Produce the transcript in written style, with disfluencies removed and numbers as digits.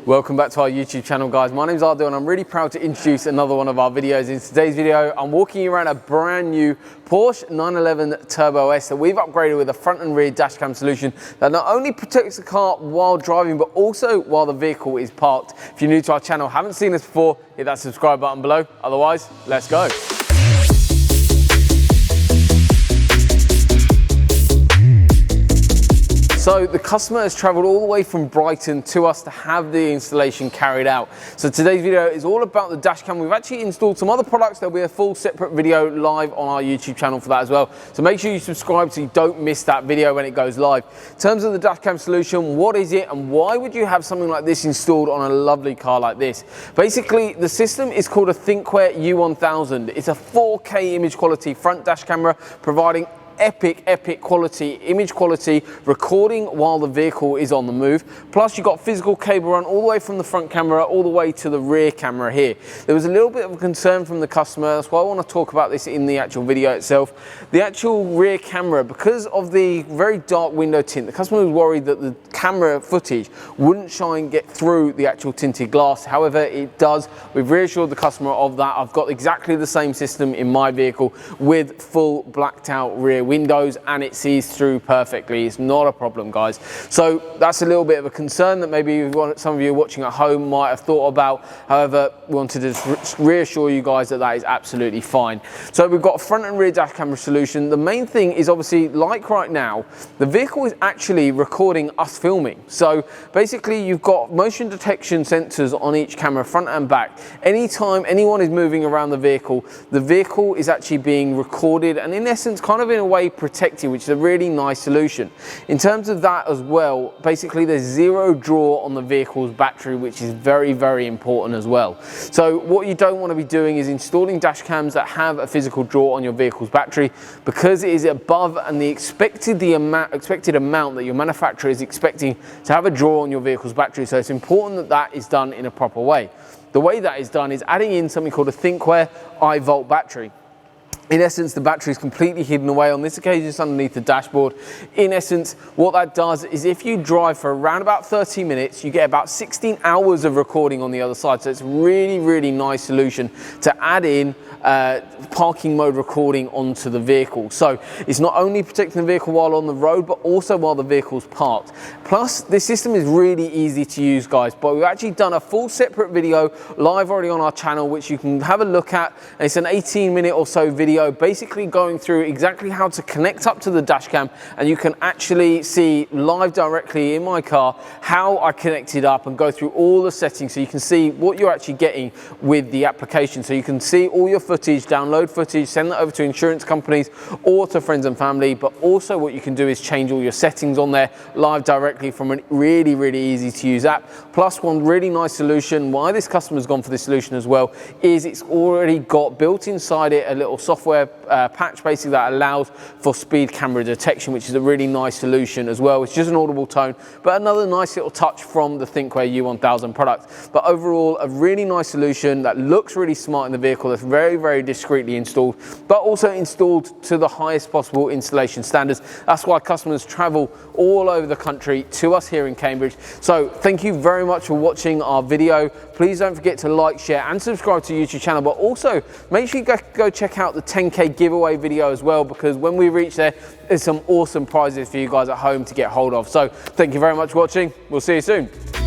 Welcome back to our YouTube channel, guys. My name's Audison and I'm really proud to introduce another one of our videos. In today's video, I'm walking you around a brand new Porsche 911 Turbo S that we've upgraded with a front and rear dash cam solution that not only protects the car while driving, but also while the vehicle is parked. If you're new to our channel, haven't seen this before, hit that subscribe button below. Otherwise, let's go. So the customer has traveled all the way from Brighton to us to have the installation carried out. So today's video is all about the dash cam. We've actually installed some other products. There'll be a full separate video live on our YouTube channel for that as well. So make sure you subscribe so you don't miss that video when it goes live. In terms of the dash cam solution, what is it and why would you have something like this installed on a lovely car like this? Basically, the system is called a Thinkware U1000. It's a 4K image quality front dash camera providing epic quality, image quality, recording while the vehicle is on the move. Plus you've got physical cable run all the way from the front camera all the way to the rear camera here. There was a little bit of a concern from the customer, that's why I want to talk about this in the actual video itself. The actual rear camera, because of the very dark window tint, the customer was worried that the camera footage wouldn't shine, get through the actual tinted glass. However, it does. We've reassured the customer of that. I've got exactly the same system in my vehicle with full blacked out rear windows and it sees through perfectly. It's not a problem, guys. So that's a little bit of a concern that maybe some of you watching at home might have thought about. However, we wanted to reassure you guys that that is absolutely fine. So we've got a front and rear dash camera solution. The main thing is obviously, like right now, the vehicle is actually recording us filming. So basically you've got motion detection sensors on each camera, front and back. Anytime anyone is moving around the vehicle is actually being recorded and in essence kind of in a way protected, which is a really nice solution. In terms of that as well, basically there's zero draw on the vehicle's battery, which is very important as well. So what you don't want to be doing is installing dash cams that have a physical draw on your vehicle's battery, because it is above and the expected amount that your manufacturer is expecting to have a draw on your vehicle's battery. So it's important that that is done in a proper way. The way that is done is adding in something called a Thinkware I-Volt battery. In essence, the battery is completely hidden away. On this occasion, it's underneath the dashboard. In essence, what that does is if you drive for around about 30 minutes, you get about 16 hours of recording on the other side. So it's a really nice solution to add in parking mode recording onto the vehicle. So it's not only protecting the vehicle while on the road, but also while the vehicle's parked. Plus, this system is really easy to use, guys, but we've actually done a full separate video live already on our channel, which you can have a look at. And it's an 18-minute or so video basically going through exactly how to connect up to the dash cam, and you can actually see live directly in my car how I connected up and go through all the settings so you can see what you're actually getting with the application. So you can see all your footage, download footage, send that over to insurance companies or to friends and family, but also what you can do is change all your settings on there live directly from a really easy to use app. Plus, one really nice solution, why this customer's gone for this solution as well, is it's already got built inside it a little software patch basically that allows for speed camera detection, which is a really nice solution as well. It's just an audible tone, but another nice little touch from the Thinkware U1000 product. But overall, a really nice solution that looks really smart in the vehicle, that's very discreetly installed, but also installed to the highest possible installation standards. That's why customers travel all over the country to us here in Cambridge. So thank you very much for watching our video. Please don't forget to like, share and subscribe to the YouTube channel, but also make sure you go check out the 10K giveaway video as well, because when we reach there's some awesome prizes for you guys at home to get hold of. So thank you very much for watching. We'll see you soon.